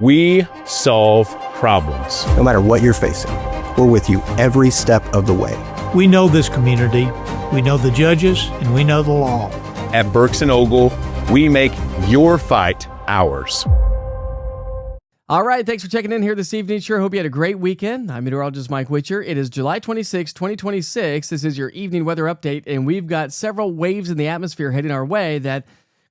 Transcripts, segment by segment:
We solve problems. No matter what you're facing, we're with you every step of the way. We know this community, we know the judges, and we know the law. At Burks & Ogle, we make your fight ours. All right, thanks for checking in here this evening. Sure hope you had a great weekend. I'm meteorologist Mike Witcher. It is July 26, 2026. This is your evening weather update, and we've got several waves in the atmosphere heading our way that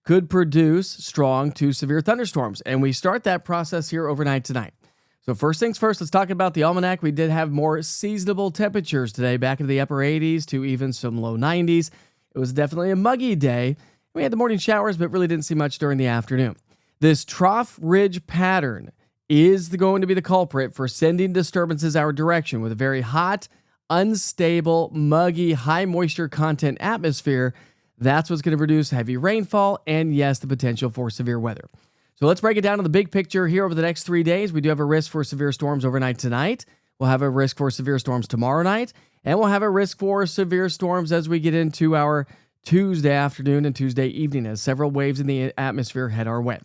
could produce strong to severe thunderstorms. And we start that process here overnight tonight. So first things first, let's talk about the Almanac. We did have more seasonable temperatures today, back into the upper 80s to even some low 90s. It was definitely a muggy day. We had the morning showers, but really didn't see much during the afternoon. This trough ridge pattern is going to be the culprit for sending disturbances our direction with a very hot, unstable, muggy, high moisture content atmosphere. That's what's going to produce heavy rainfall and, yes, the potential for severe weather. So let's break it down to the big picture here over the next 3 days. We do have a risk for severe storms overnight tonight. We'll have a risk for severe storms tomorrow night. And we'll have a risk for severe storms as we get into our Tuesday afternoon and Tuesday evening as several waves in the atmosphere head our way.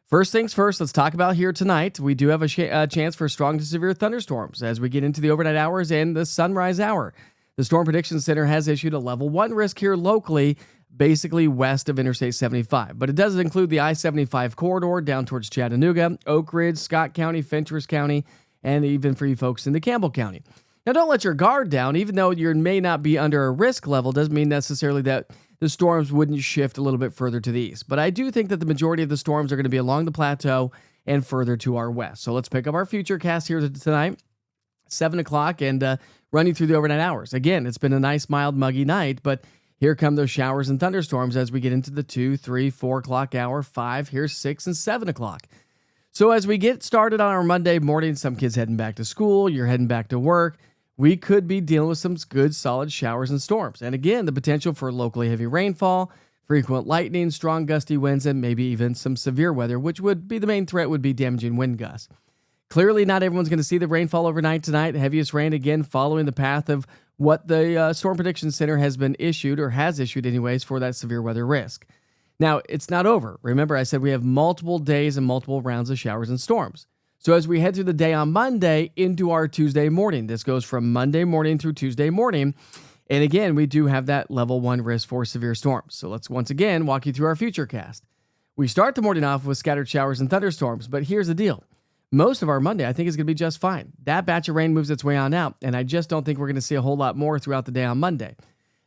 First things first, let's talk about here tonight. We do have a chance for strong to severe thunderstorms as we get into the overnight hours and the sunrise hour. The Storm Prediction Center has issued a level 1 risk here locally, basically west of Interstate 75. But it does include the I-75 corridor down towards Chattanooga, Oak Ridge, Scott County, Fentress County, and even for you folks in the Campbell County. Now, don't let your guard down. Even though you may not be under a risk level, doesn't mean necessarily that the storms wouldn't shift a little bit further to the east. But I do think that the majority of the storms are going to be along the plateau and further to our west. So let's pick up our future cast here tonight, 7 o'clock, and running through the overnight hours. Again, it's been a nice, mild, muggy night, but here come those showers and thunderstorms as we get into the 2, 3, 4 o'clock hour, 5, here's 6 and 7 o'clock. So as we get started on our Monday morning, some kids heading back to school, you're heading back to work, we could be dealing with some good, solid showers and storms. And again, the potential for locally heavy rainfall, frequent lightning, strong gusty winds, and maybe even some severe weather, which would be the main threat would be damaging wind gusts. Clearly, not everyone's going to see the rainfall overnight tonight. Heaviest rain, again, following the path of what the Storm Prediction Center has been issued, or has issued anyways, for that severe weather risk. Now, it's not over. Remember, I said we have multiple days and multiple rounds of showers and storms. So as we head through the day on Monday into our Tuesday morning, this goes from Monday morning through Tuesday morning. And again, we do have that level 1 risk for severe storms. So let's once again walk you through our future cast. We start the morning off with scattered showers and thunderstorms, but here's the deal. Most of our Monday, I think, is going to be just fine. That batch of rain moves its way on out, and I just don't think we're going to see a whole lot more throughout the day on Monday.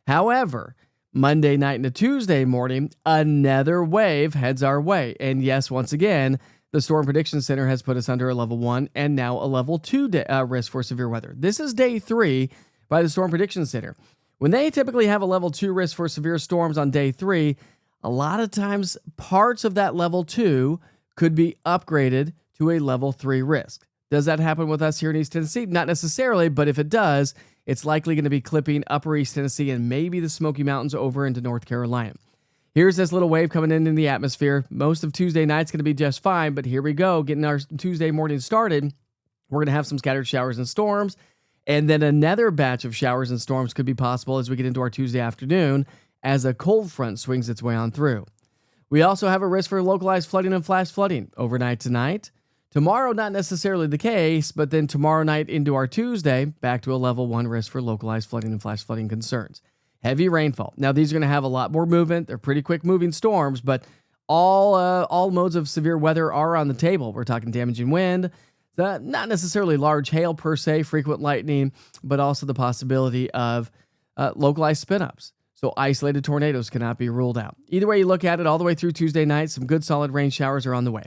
However, Monday night into Tuesday morning, another wave heads our way. And yes, once again, the Storm Prediction Center has put us under a level 1 and now a level 2 risk for severe weather. This is day 3 by the Storm Prediction Center. When they typically have a level 2 risk for severe storms on day 3, a lot of times parts of that level 2 could be upgraded to a level 3 risk. Does that happen with us here in East Tennessee? Not necessarily, but if it does, it's likely going to be clipping upper East Tennessee and maybe the Smoky Mountains over into North Carolina. Here's this little wave coming in the atmosphere. Most of Tuesday night's going to be just fine, but here we go. Getting our Tuesday morning started, we're going to have some scattered showers and storms, and then another batch of showers and storms could be possible as we get into our Tuesday afternoon as a cold front swings its way on through. We also have a risk for localized flooding and flash flooding overnight tonight. Tomorrow, not necessarily the case, but then tomorrow night into our Tuesday, back to a level 1 risk for localized flooding and flash flooding concerns. Heavy rainfall. Now, these are going to have a lot more movement. They're pretty quick moving storms, but all modes of severe weather are on the table. We're talking damaging wind, not necessarily large hail per se, frequent lightning, but also the possibility of localized spin-ups. So isolated tornadoes cannot be ruled out. Either way you look at it, all the way through Tuesday night, some good solid rain showers are on the way.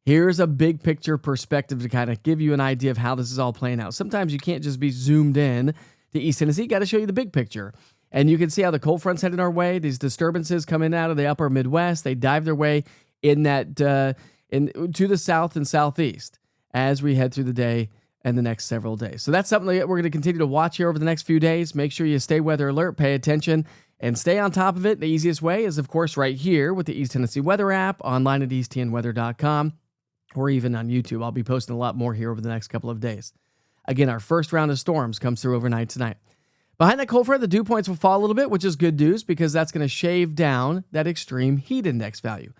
Here's a big picture perspective to kind of give you an idea of how this is all playing out. Sometimes you can't just be zoomed in to East Tennessee. Got to show you the big picture. And you can see how the cold front's headed our way. These disturbances coming out of the upper Midwest, they dive their way in that to the south and southeast as we head through the day and the next several days. So that's something that we're going to continue to watch here over the next few days. Make sure you stay weather alert, pay attention, and stay on top of it. The easiest way is, of course, right here with the East Tennessee Weather app, online at eastTNweather.com, or even on YouTube. I'll be posting a lot more here over the next couple of days. Again, our first round of storms comes through overnight tonight. Behind that cold front, the dew points will fall a little bit, which is good news because that's going to shave down that extreme heat index value.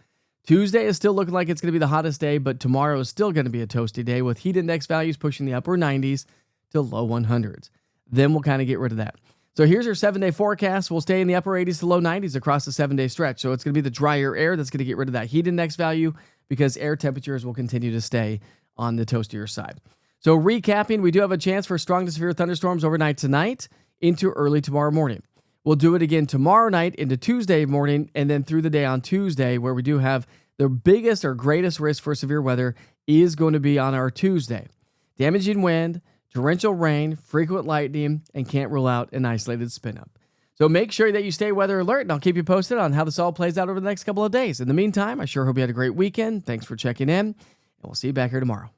Tuesday is still looking like it's going to be the hottest day, but tomorrow is still going to be a toasty day with heat index values pushing the upper 90s to low 100s. Then we'll kind of get rid of that. So here's your 7-day forecast. We'll stay in the upper 80s to low 90s across the 7-day stretch. So it's going to be the drier air that's going to get rid of that heat index value because air temperatures will continue to stay on the toastier side. So recapping, we do have a chance for strong to severe thunderstorms overnight tonight into early tomorrow morning. We'll do it again tomorrow night into Tuesday morning and then through the day on Tuesday, where we do have the biggest or greatest risk for severe weather is going to be on our Tuesday. Damaging wind, torrential rain, frequent lightning, and can't rule out an isolated spin up. So make sure that you stay weather alert, and I'll keep you posted on how this all plays out over the next couple of days. In the meantime, I sure hope you had a great weekend. Thanks for checking in, and we'll see you back here tomorrow.